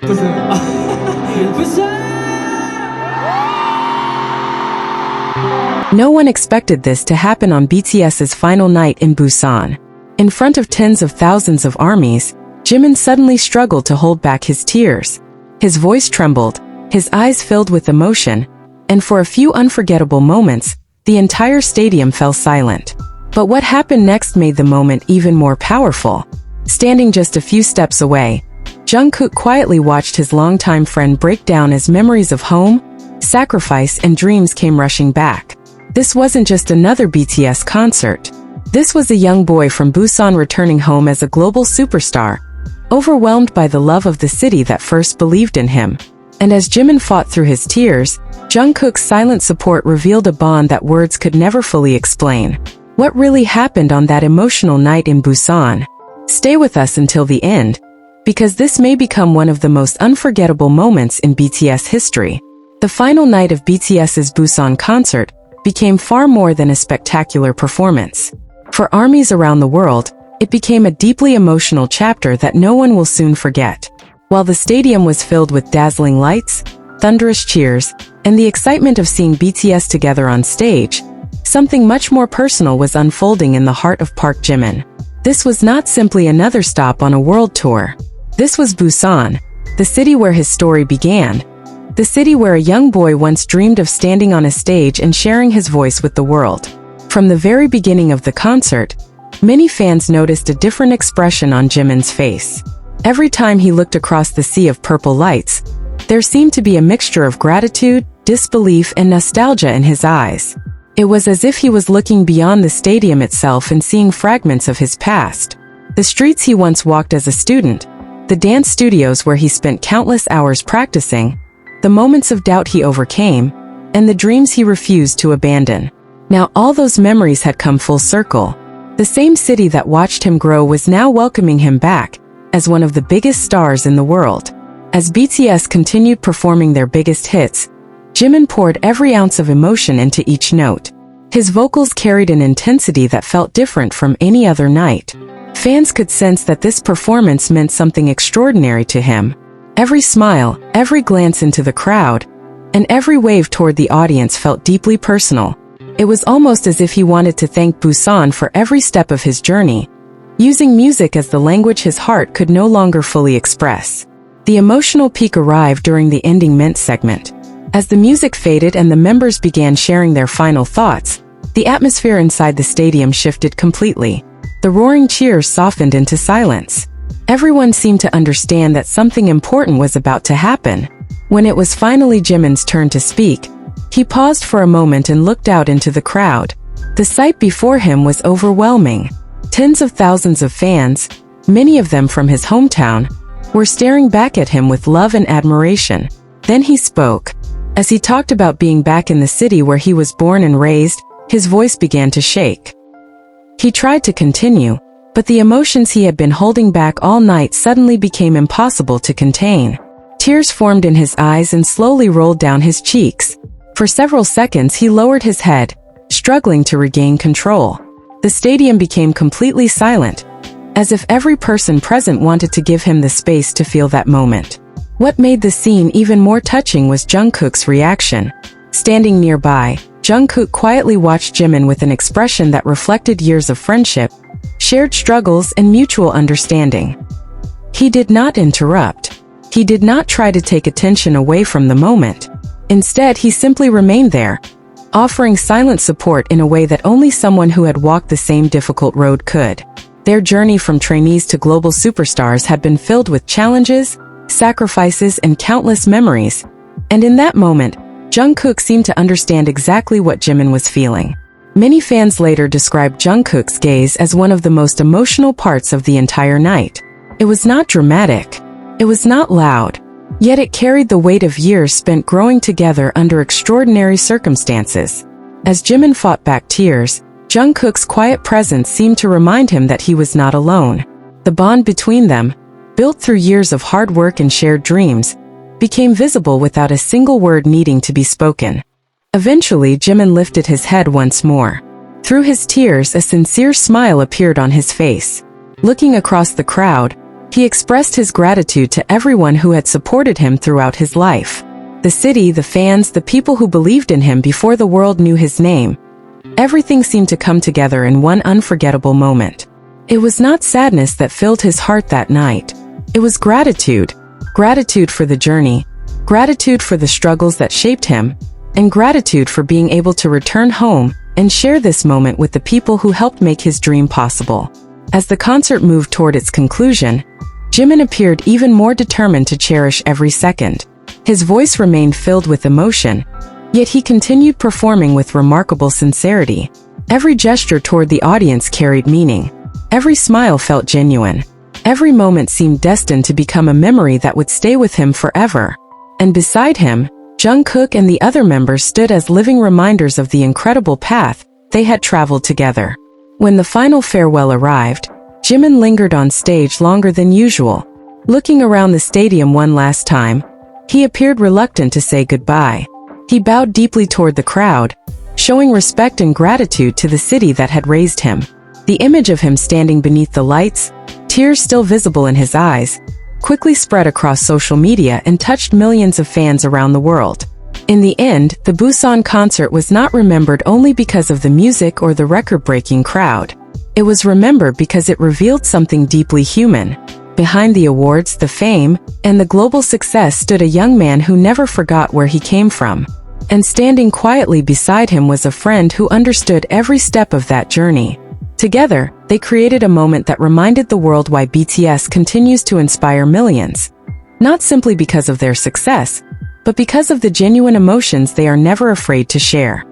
Busan. Busan. No one expected this to happen on BTS's final night in Busan. In front of tens of thousands of armies, Jimin suddenly struggled to hold back his tears. His voice trembled, his eyes filled with emotion, and for a few unforgettable moments, the entire stadium fell silent. But what happened next made the moment even more powerful. Standing just a few steps away, Jungkook quietly watched his longtime friend break down as memories of home, sacrifice, and dreams came rushing back. This wasn't just another BTS concert. This was a young boy from Busan returning home as a global superstar, overwhelmed by the love of the city that first believed in him. And as Jimin fought through his tears, Jungkook's silent support revealed a bond that words could never fully explain. What really happened on that emotional night in Busan? Stay with us until the end, because this may become one of the most unforgettable moments in BTS history. The final night of BTS's Busan concert became far more than a spectacular performance. For armies around the world, it became a deeply emotional chapter that no one will soon forget. While the stadium was filled with dazzling lights, thunderous cheers, and the excitement of seeing BTS together on stage, something much more personal was unfolding in the heart of Park Jimin. This was not simply another stop on a world tour. This was Busan, the city where his story began, the city where a young boy once dreamed of standing on a stage and sharing his voice with the world. From the very beginning of the concert, many fans noticed a different expression on Jimin's face. Every time he looked across the sea of purple lights, there seemed to be a mixture of gratitude, disbelief, and nostalgia in his eyes. It was as if he was looking beyond the stadium itself and seeing fragments of his past. The streets he once walked as a student, the dance studios where he spent countless hours practicing, the moments of doubt he overcame, and the dreams he refused to abandon. Now all those memories had come full circle. The same city that watched him grow was now welcoming him back as one of the biggest stars in the world. As BTS continued performing their biggest hits, Jimin poured every ounce of emotion into each note. His vocals carried an intensity that felt different from any other night. Fans could sense that this performance meant something extraordinary to him. Every smile, every glance into the crowd, and every wave toward the audience felt deeply personal. It was almost as if he wanted to thank Busan for every step of his journey, using music as the language his heart could no longer fully express. The emotional peak arrived during the ending mint segment. As the music faded and the members began sharing their final thoughts, the atmosphere inside the stadium shifted completely. The roaring cheers softened into silence. Everyone seemed to understand that something important was about to happen. When it was finally Jimin's turn to speak, he paused for a moment and looked out into the crowd. The sight before him was overwhelming. Tens of thousands of fans, many of them from his hometown, were staring back at him with love and admiration. Then he spoke. As he talked about being back in the city where he was born and raised, his voice began to shake. He tried to continue, but the emotions he had been holding back all night suddenly became impossible to contain. Tears formed in his eyes and slowly rolled down his cheeks. For several seconds he lowered his head, struggling to regain control. The stadium became completely silent, as if every person present wanted to give him the space to feel that moment. What made the scene even more touching was Jungkook's reaction. Standing nearby, Jungkook quietly watched Jimin with an expression that reflected years of friendship, shared struggles, and mutual understanding. He did not interrupt. He did not try to take attention away from the moment. Instead, he simply remained there, offering silent support in a way that only someone who had walked the same difficult road could. Their journey from trainees to global superstars had been filled with challenges, sacrifices, and countless memories. And in that moment, Jungkook seemed to understand exactly what Jimin was feeling. Many fans later described Jungkook's gaze as one of the most emotional parts of the entire night. It was not dramatic. It was not loud. Yet it carried the weight of years spent growing together under extraordinary circumstances. As Jimin fought back tears, Jungkook's quiet presence seemed to remind him that he was not alone. The bond between them, built through years of hard work and shared dreams, became visible without a single word needing to be spoken. Eventually, Jimin lifted his head once more. Through his tears, a sincere smile appeared on his face. Looking across the crowd, He expressed his gratitude to everyone who had supported him throughout his life. The city, the fans, the people who believed in him before the world knew his name. Everything seemed to come together in one unforgettable moment. It was not sadness that filled his heart that night. It was gratitude. Gratitude for the journey, gratitude for the struggles that shaped him, and gratitude for being able to return home and share this moment with the people who helped make his dream possible. As the concert moved toward its conclusion, Jimin appeared even more determined to cherish every second. His voice remained filled with emotion, yet he continued performing with remarkable sincerity. Every gesture toward the audience carried meaning. Every smile felt genuine. Every moment seemed destined to become a memory that would stay with him forever. And beside him, Jungkook and the other members stood as living reminders of the incredible path they had traveled together. When the final farewell arrived, Jimin lingered on stage longer than usual. Looking around the stadium one last time, he appeared reluctant to say goodbye. He bowed deeply toward the crowd, showing respect and gratitude to the city that had raised him. The image of him standing beneath the lights, tears still visible in his eyes, quickly spread across social media and touched millions of fans around the world. In the end, the Busan concert was not remembered only because of the music or the record-breaking crowd. It was remembered because it revealed something deeply human. Behind the awards, the fame, and the global success stood a young man who never forgot where he came from. And standing quietly beside him was a friend who understood every step of that journey. Together, they created a moment that reminded the world why BTS continues to inspire millions. Not simply because of their success, but because of the genuine emotions they are never afraid to share.